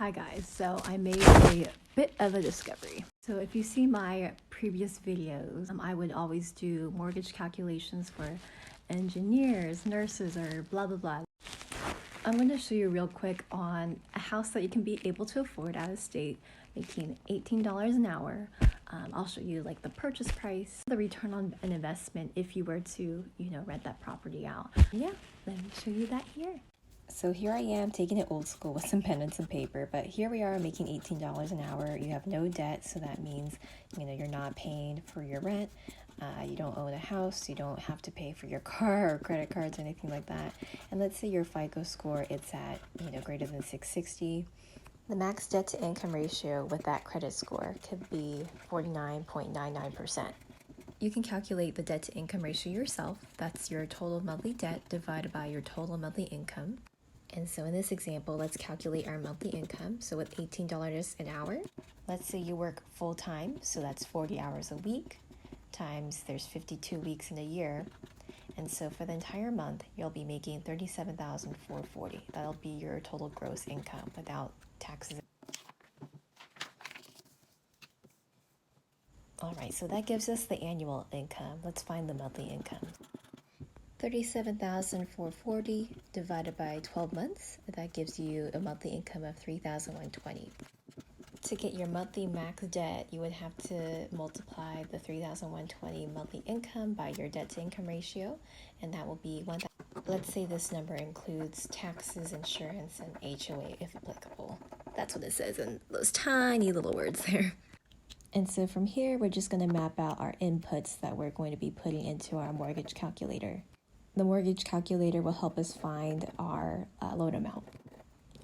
Hi guys, so I made a bit of a discovery. So if you see my previous videos, I would always do mortgage calculations for engineers, nurses, or blah blah blah. I'm going to show you real quick on a house that you can be able to afford out of state, making $18 an hour. I'll show you like the purchase price, the return on an investment if you were to, rent that property out. Yeah, let me show you that here. So here I am taking it old school with some pen and some paper, but here we are making $18 an hour. You have no debt, so that means you're not paying for your rent. You don't own a house, you don't have to pay for your car or credit cards or anything like that. And let's say your FICO score, it's at greater than 660. The max debt to income ratio with that credit score could be 49.99%. You can calculate the debt to income ratio yourself. That's your total monthly debt divided by your total monthly income. And so in this example, let's calculate our monthly income. So with $18 an hour, let's say you work full time, so that's 40 hours a week, times there's 52 weeks in a year. And so for the entire month, you'll be making $37,440. That'll be your total gross income without taxes. All right, so that gives us the annual income. Let's find the monthly income. $37,440 divided by 12 months, that gives you a monthly income of $3,120. To get your monthly max debt, you would have to multiply the $3,120 monthly income by your debt to income ratio, and that will be $1,000. Let's say this number includes taxes, insurance, and HOA if applicable. That's what it says in those tiny little words there. And so from here, we're just going to map out our inputs that we're going to be putting into our mortgage calculator. The mortgage calculator will help us find our loan amount.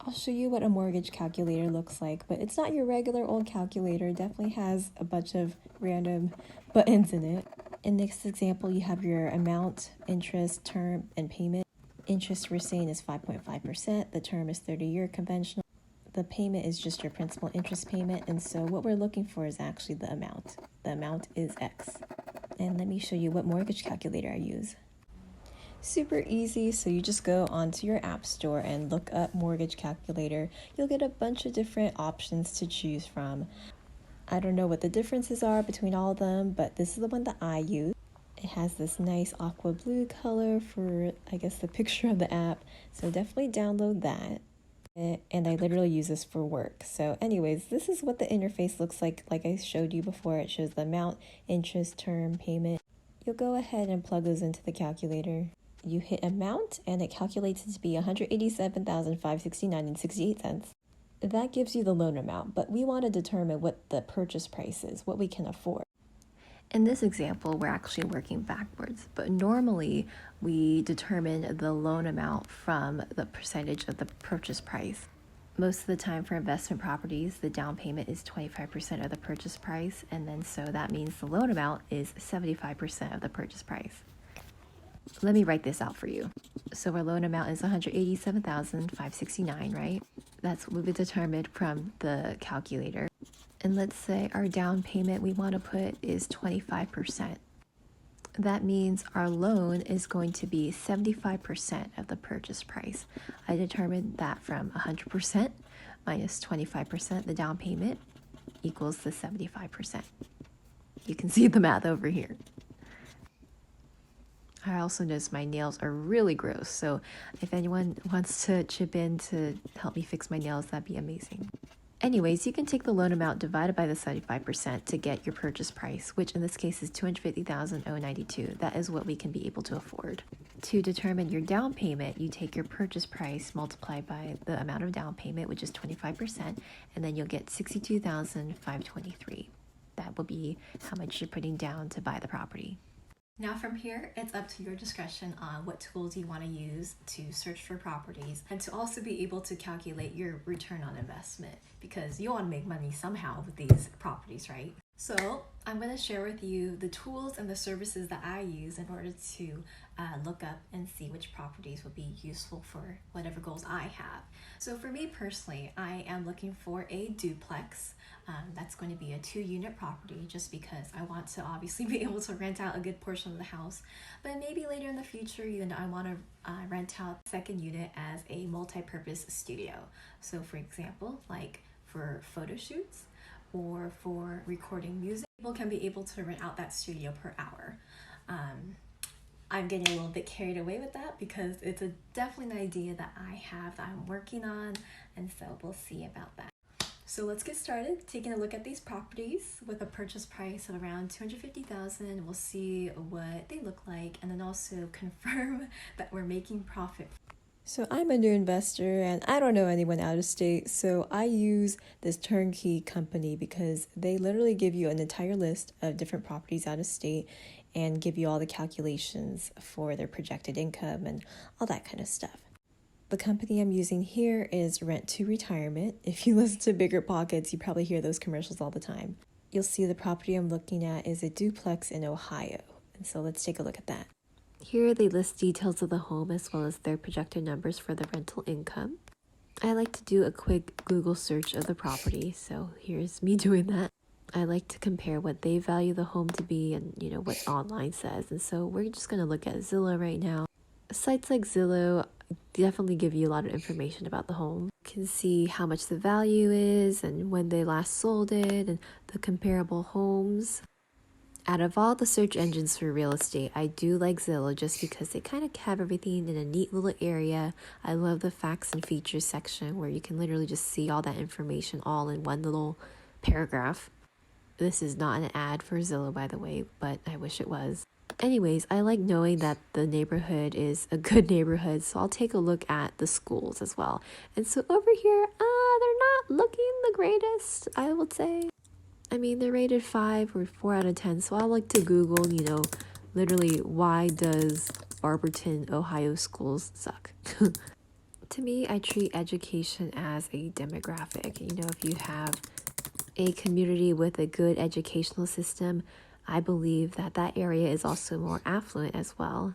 I'll show you what a mortgage calculator looks like, but it's not your regular old calculator. It definitely has a bunch of random buttons in it. In this example, you have your amount, interest, term, and payment. Interest we're saying is 5.5%. The term is 30-year conventional. The payment is just your principal interest payment, and so what we're looking for is actually the amount. The amount is X. And let me show you what mortgage calculator I use. Super easy, so you just go onto your app store and look up mortgage calculator. You'll get a bunch of different options to choose from. I don't know what the differences are between all of them, but this is the one that I use. It has this nice aqua blue color for, I guess, the picture of the app, so definitely download that. And I literally use this for work. So anyways, this is what the interface looks like I showed you before. It shows the amount, interest, term, payment. You'll go ahead and plug those into the calculator. You hit amount and it calculates it to be $187,569.68. That gives you the loan amount, but we want to determine what the purchase price is, what we can afford. In this example, we're actually working backwards, but normally we determine the loan amount from the percentage of the purchase price. Most of the time for investment properties, the down payment is 25% of the purchase price, and then so that means the loan amount is 75% of the purchase price. Let me write this out for you. So our loan amount is $187,569, right? That's what we determined from the calculator. And let's say our down payment we want to put is 25%. That means our loan is going to be 75% of the purchase price. I determined that from 100% minus 25%, the down payment equals the 75%. You can see the math over here. I also noticed my nails are really gross, so if anyone wants to chip in to help me fix my nails, that'd be amazing. Anyways, you can take the loan amount divided by the 75% to get your purchase price, which in this case is $250,092. That is what we can be able to afford. To determine your down payment, you take your purchase price multiplied by the amount of down payment, which is 25%, and then you'll get $62,523. That will be how much you're putting down to buy the property. Now from here, it's up to your discretion on what tools you want to use to search for properties and to also be able to calculate your return on investment, because you want to make money somehow with these properties, right? So I'm going to share with you the tools and the services that I use in order to look up and see which properties would be useful for whatever goals I have. So for me personally, I am looking for a duplex. That's going to be a 2-unit property just because I want to obviously be able to rent out a good portion of the house. But maybe later in the future, I want to rent out the second unit as a multi-purpose studio. So for example, like for photo shoots, or for recording music, people can be able to rent out that studio per hour. I'm getting a little bit carried away with that because it's definitely an idea that I have that I'm working on, and so we'll see about that. So let's get started taking a look at these properties with a purchase price of around $250,000. We'll see what they look like and then also confirm that we're making profit. So I'm a new investor and I don't know anyone out of state, so I use this Turnkey company because they literally give you an entire list of different properties out of state and give you all the calculations for their projected income and all that kind of stuff. The company I'm using here is Rent to Retirement. If you listen to Bigger Pockets, you probably hear those commercials all the time. You'll see the property I'm looking at is a duplex in Ohio, and so let's take a look at that. Here they list details of the home as well as their projected numbers for the rental income. I like to do a quick Google search of the property, so here's me doing that. I like to compare what they value the home to be and what online says, and so we're just going to look at Zillow right now. Sites like Zillow definitely give you a lot of information about the home. You can see how much the value is and when they last sold it and the comparable homes. Out of all the search engines for real estate, I do like Zillow just because they kind of have everything in a neat little area. I love the facts and features section where you can literally just see all that information all in one little paragraph. This is not an ad for Zillow, by the way, but I wish it was. Anyways, I like knowing that the neighborhood is a good neighborhood, so I'll take a look at the schools as well. And so over here, they're not looking the greatest, I would say. I mean, they're rated 5 or 4 out of 10, so I like to Google, literally, why does Barberton, Ohio schools suck? To me, I treat education as a demographic. If you have a community with a good educational system, I believe that that area is also more affluent as well.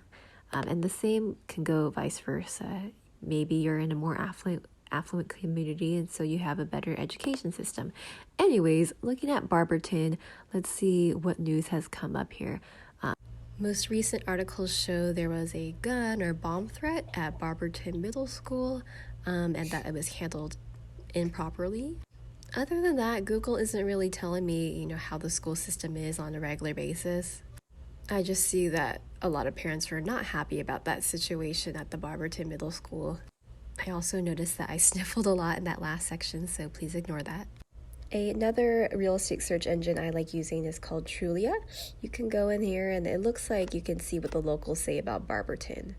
And the same can go vice versa. Maybe you're in a more affluent community and so you have a better education system. Anyways, looking at Barberton, let's see what news has come up here. Most recent articles show there was a gun or bomb threat at Barberton Middle School and that it was handled improperly. Other than that, Google isn't really telling me, how the school system is on a regular basis. I just see that a lot of parents were not happy about that situation at the Barberton Middle School. I also noticed that I sniffled a lot in that last section, so please ignore that. Another real estate search engine I like using is called Trulia. You can go in here and it looks like you can see what the locals say about Barberton.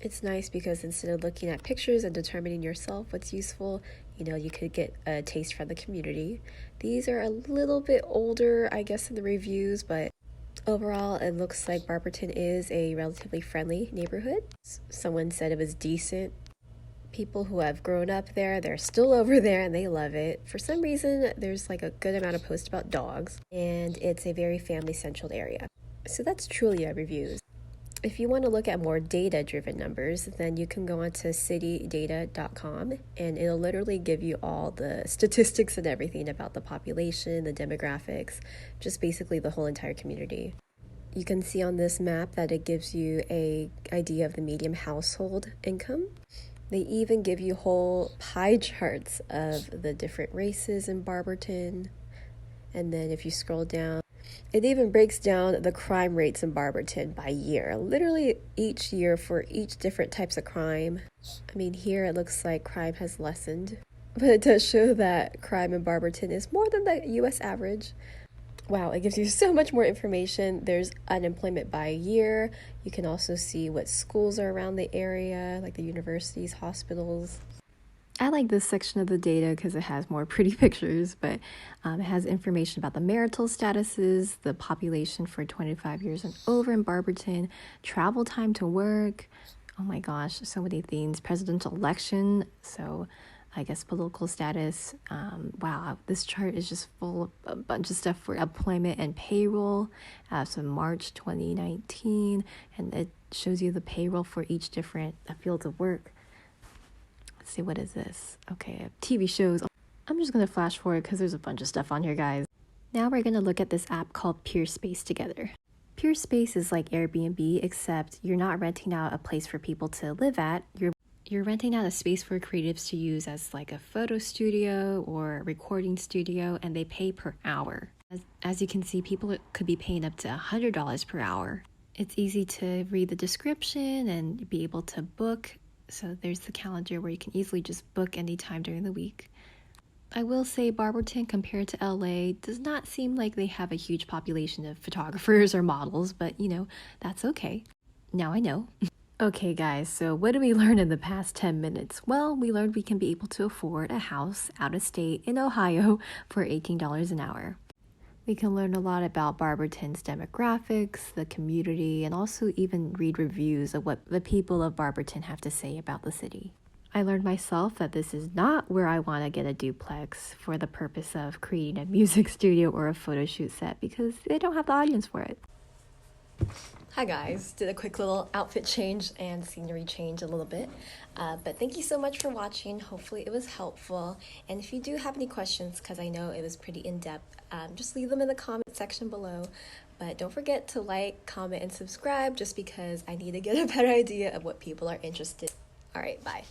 It's nice because instead of looking at pictures and determining yourself what's useful, you could get a taste from the community. These are a little bit older, I guess, in the reviews, but overall, it looks like Barberton is a relatively friendly neighborhood. Someone said it was decent. People who have grown up there, they're still over there and they love it. For some reason, there's like a good amount of posts about dogs, and it's a very family-centered area. So that's Trulia reviews. If you want to look at more data-driven numbers, then you can go onto citydata.com and it'll literally give you all the statistics and everything about the population, the demographics, just basically the whole entire community. You can see on this map that it gives you an idea of the median household income. They even give you whole pie charts of the different races in Barberton. And then if you scroll down, it even breaks down the crime rates in Barberton by year. Literally each year for each different types of crime. I mean, here it looks like crime has lessened, but it does show that crime in Barberton is more than the U.S. average. Wow, it gives you so much more information. There's unemployment by year. You can also see what schools are around the area, like the universities, hospitals. I like this section of the data because it has more pretty pictures, but it has information about the marital statuses, the population for 25 years and over in Barberton, travel time to work. Oh my gosh, so many things. Presidential election. So I guess, political status. Wow, this chart is just full of a bunch of stuff for employment and payroll as of March 2019, and it shows you the payroll for each different fields of work. Let's see, what is this? Okay, TV shows. I'm just going to flash forward because there's a bunch of stuff on here, guys. Now we're going to look at this app called Peerspace together. Peerspace is like Airbnb, except you're not renting out a place for people to live at. You're renting out a space for creatives to use as like a photo studio or a recording studio, and they pay per hour. As you can see, people could be paying up to $100 per hour. It's easy to read the description and be able to book. So there's the calendar where you can easily just book anytime during the week. I will say Barberton, compared to LA, does not seem like they have a huge population of photographers or models, but that's okay. Now I know. Okay guys, so what did we learn in the past 10 minutes? Well, we learned we can be able to afford a house out of state in Ohio for $18 an hour. We can learn a lot about Barberton's demographics, the community, and also even read reviews of what the people of Barberton have to say about the city. I learned myself that this is not where I want to get a duplex for the purpose of creating a music studio or a photo shoot set because they don't have the audience for it. Hi guys, did a quick little outfit change and scenery change a little bit, but thank you so much for watching. Hopefully it was helpful, and if you do have any questions, because I know it was pretty in-depth, just leave them in the comment section below. But don't forget to like, comment, and subscribe just because I need to get a better idea of what people are interested in. All right, bye.